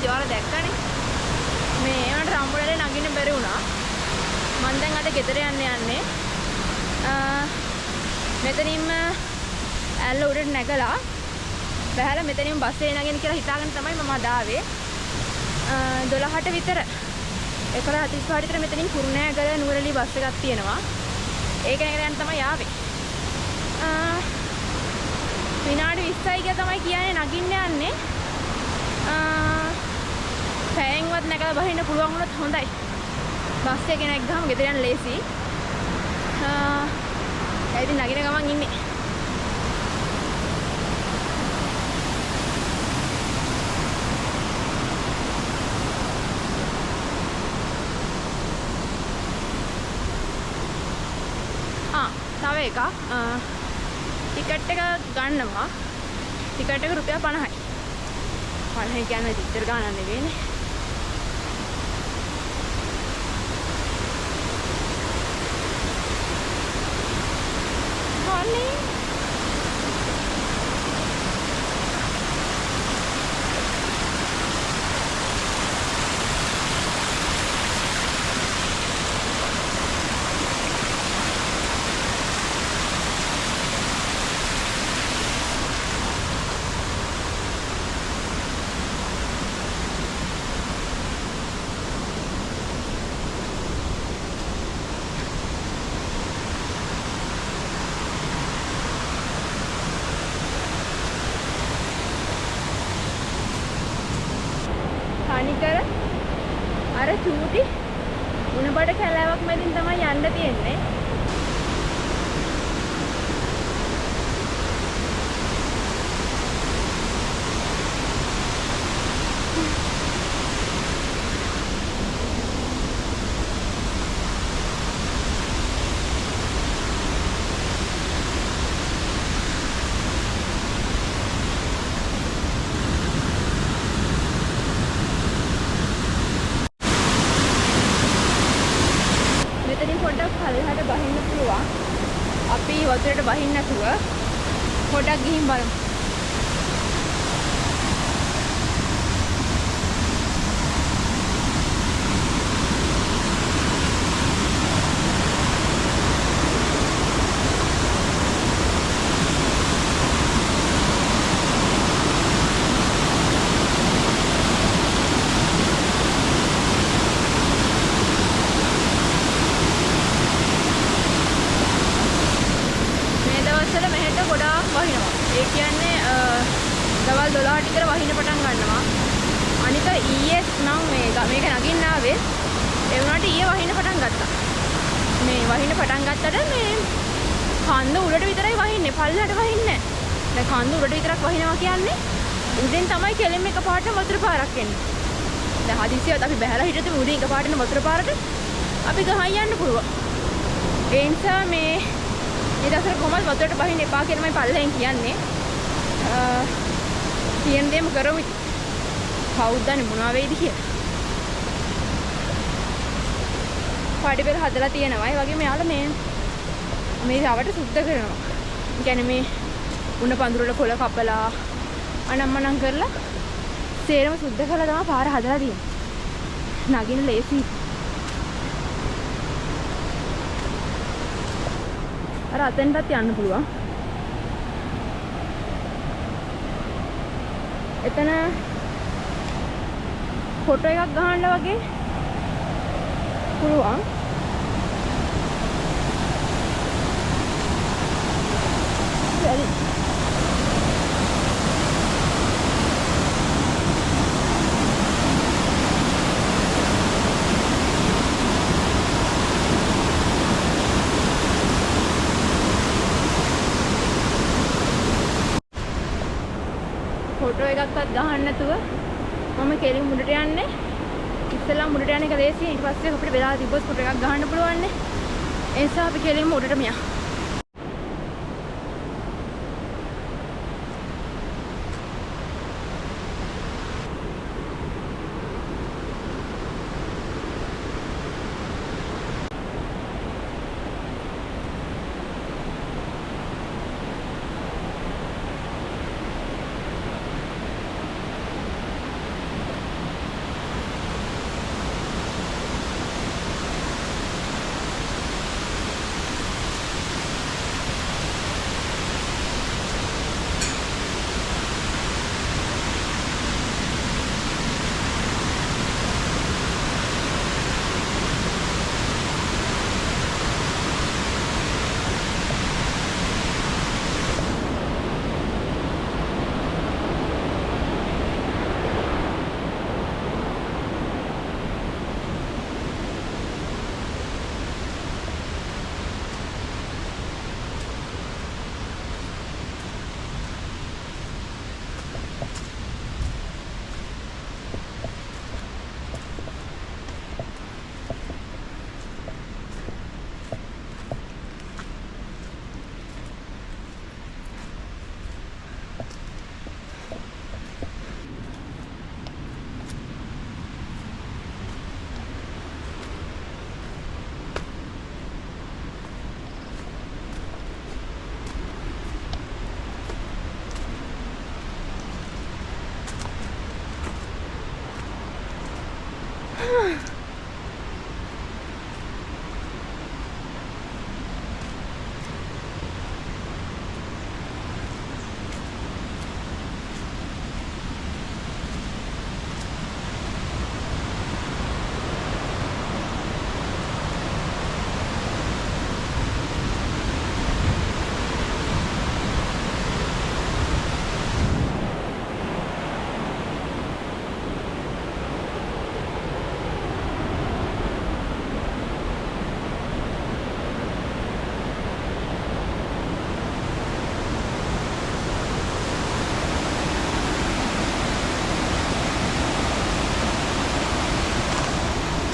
ගියද්දි ඔයාලා දැක්කනේ. මේ ඒවට රම්බුලේ නගින්න බැරි වුණා. මම දැන් අද ගෙදර යන්නේ. මෙතනින්ම ඇල්ල උඩට නැගලා බහැලා මෙතනින්ම බස් එකේ නගින්න කියලා හිතාගෙන තමයි මම අද ආවේ. 12ට විතර 11:45 විතර මෙතනින් කුරුණෑගල නුවරඑළිය බස් එකක් තියෙනවා. ඒක නේද යන්න තමයි ආවේ. විනාඩි 20යි කියලා තමයි කියන්නේ නගින්න යන්නේ. පැයෙන්වත් නැගලා බහින්න පුළුවන් වුණොත් හොඳයි. බස් එකේ නැග්ගාම ගෙදර යන්න ලේසි. ඒ ඉතින් නගින ගමන් ඉන්නේ. තව එකක් ටිකට් එක ගන්නවා. ටිකට් එක රුපියල් 50යි. 50 කියන්නේ විතර ගන්න නෙවෙයිනේ. හොනේ තනිකර අර චූටි උණබඩ කැලෑවක් මැදින් තමයි යන්න තියෙන්නේ. පොඩ්ඩක් පල්ලෙහාට බහින්න පුළුවන්. අපි වතුරට බහින්න නැතුව පොඩ්ඩක් ගිහින් බලමු. මෙහෙට ගොඩාක් වහිනවා. ඒ කියන්නේ දවල් 12ට විතර වහින්න පටන් ගන්නවා. අනික ඊයේ නම් මේක නගින්න ආවේ. ඒ වුණාට ඊයේ වහින්න පටන් ගත්තා. මේ වහින්න පටන් ගත්තට මේ කන්ද උඩට විතරයි වහින්නේ. පල්ලෙහාට වහින්නේ නැහැ. දැන් කන්ද උඩට විතරක් වහිනවා කියන්නේ උඩින් තමයි කෙලින්ම එකපාරට වතුර පාරක් එන්නේ. දැන් හදිසියවත් අපි බහැලා හිටියොත් උඩින් එකපාරට එන වතුර පාරට අපි ගහන් යන්න පුළුවන්. ඒ නිසා මේ දවසට කොහොමද වතුරට බහින්න එපා කියලා මම පල්ලෙන් කියන්නේ. කියන දේම කරමු. කවුද දන්නේ මොනවා වෙයිද කියලා. පාඩි පෙර හදලා තියෙනවා. ඒ වගේම යාළුවා මේ රවට සුද්ධ කරනවා. ඒ කියන්නේ මේ උණ පඳුර වල කොළ කපලා අනම්මනම් කරලා සේරම සුද්ධ කරලා තමයි පාර හදලා තියෙන්නේ. නගින්න ලේසි. අර අතෙන්ටත් යන්න පුළුවන්. එතන ෆොටෝ එකක් ගහන්න වගේ පුළුවන්. හරි. ෆොටෝ එකක්වත් ගහන්න නැතුව මම කෙලින් මුඩට යන්නේ. ඉස්සෙල්ලා මුඩට යන එක ලේසියි. ඊට පස්සේ අපිට වෙලා තිබ්බොත් ෆොටෝ එකක් ගහන්න පුළුවන් නේ. ඒ නිසා අපි කෙලින් මුඩටම යමු.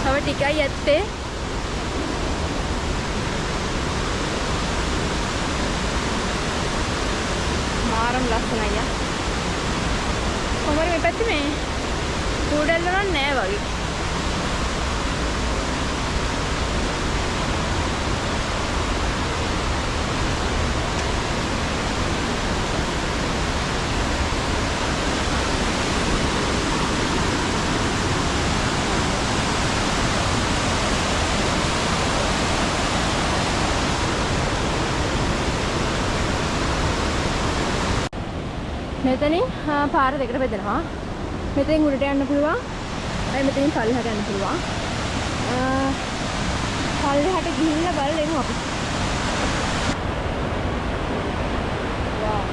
තව ටිකයි ඇත්තේ. මාරම ලස්සනයි යා. කොහමද මේ පැත්තේ මේ කූඩල්ල නම් නෑ වගේ. මෙතනින් පාර දෙකට බෙදෙනවා. මෙතෙන් උඩට යන්න පුළුවන්. මෙතනින් පල්ලෙහාට යන්න පුළුවන්. පල්ලෙහාට ගිහිල්ලා බලමු අපි. වාව්.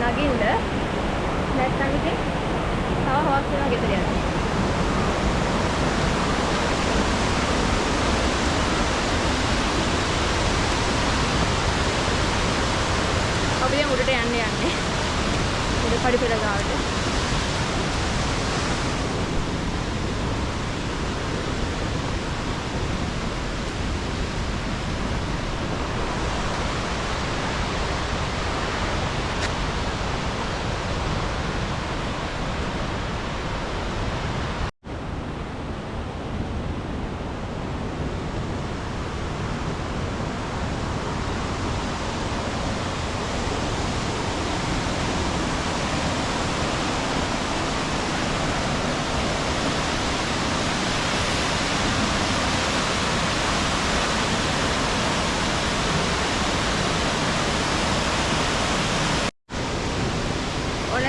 නගින්න නැත්නම් ඉතින් තව හවස් වෙනවා ගෙදර යන්න. අපි දැන් උඩට යන්නේ. උඩ පඩිපෙළ ගාවට.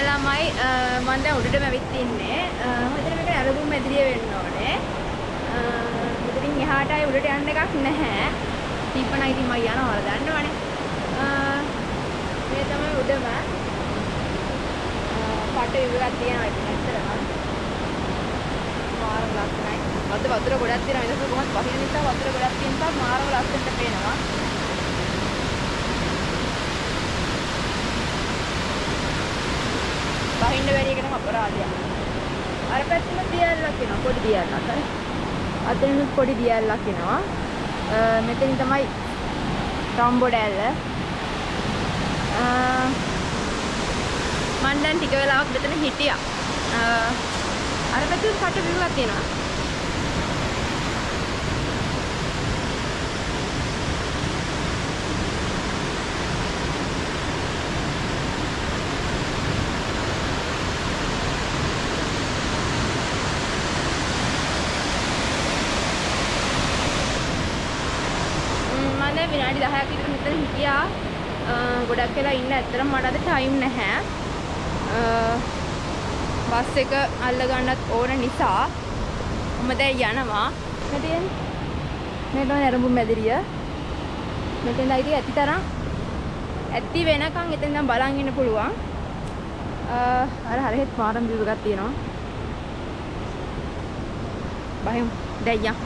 ළමයි මම දැන් උඩටම ඇවිත් ඉන්නේ. මෙතන මේක අරදුම් මැදිරිය වෙන්න ඕනේ. මෙතනින් එහාට ආයේ උඩට යන්න එකක් නැහැ. දීපණ ඉතින් මම යනවා වල දන්නවනේ. මේ තමයි උඩම කට විවරක් තියෙනවා ඉතින් ඇත්තටම. මාරම ලස්සනයි. වතුර ගොඩක් තියෙනවා. ඒක කොහොමද වහින නිසා වතුර ගොඩක් තියෙන නිසා මාරම ලස්සනට පේනවා. බහින්න බැරි එක නම් අපරාධයක්. අර පැත්තෙම දියල්ලක් එනවා. පොඩි දියල්ලක්. හරි. අතනින් පොඩි දියල්ලක් එනවා. මෙතනින් තමයි රම්බෝ ඩැල්ල. මම දැන් ටික වෙලාවක් මෙතන හිටියා. අර පැත්තේ කට විවරක් තියෙනවා. විනාඩි 10ක් විතර මෙතන හිටියා. ගොඩක් වෙලා ඉන්න ඇත්තටම මට අද ටයිම් නැහැ. බස් එක අල්ල ගන්නත් ඕන නිසා මම දැන් යනවා. මෙතෙන් මේක නරඹු මැදිරිය. මෙතෙන් ලයිටි ඇති තරම් ඇති වෙනකන් එතෙන් නම් බලන් ඉන්න පුළුවන්. අර හරියට පාරම් වීව එකක් තියෙනවා. බහිමු දැන් යන්න.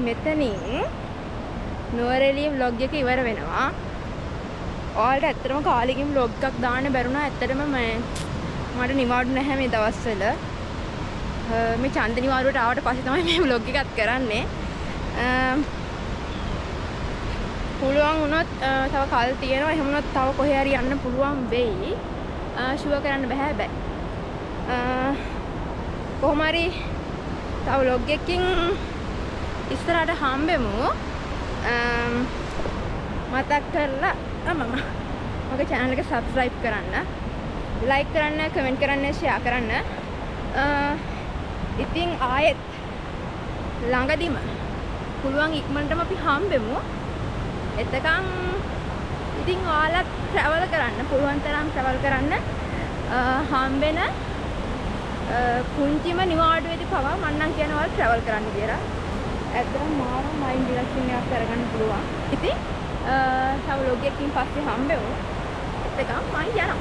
මෙතනින් නුවරඑළිය vlog එක ඉවර වෙනවා. ඔයාලට ඇත්තටම කාලෙකින් vlog එකක් දාන්න බැරුණා. ඇත්තටම මට නිවාඩු නැහැ මේ දවස්වල. මේ ඡන්ද නිවාඩුවට ආවට පස්සේ තමයි මේ vlog එකත් කරන්නේ. පුළුවන් වුණොත් තව කල් තියෙනවා. එහෙම වුණොත් තව කොහේ හරි යන්න පුළුවන් වෙයි. ෂුවර් කරන්න බෑ හැබැයි. කොහොම හරි තව vlog එකකින් ඉස්සරහට හම්බෙමු. මතක් කරලා මගේ channel එක subscribe කරන්න, like කරන්න, comment කරන්න, share කරන්න. ඉතින් ආයෙත් ළඟදිම පුළුවන් ඉක්මනටම අපි හම්බෙමු. එතකන් ඉතින් ඔයාලත් travel කරන්න, පුළුවන් තරම් travel කරන්න. හම්බෙන කුංචිම නිවාඩුවේදී පවා මම නම් කියන ඔයාලා travel කරන්න කියලා. ඇත්තටම මාව මයින්ඩ් රිලැක්සින් එකක් කරගන්න පුළුවන්. ඉතින් තව vlog එකකින් පස්සේ හම්බෙමු. එතකන් මම යනවා.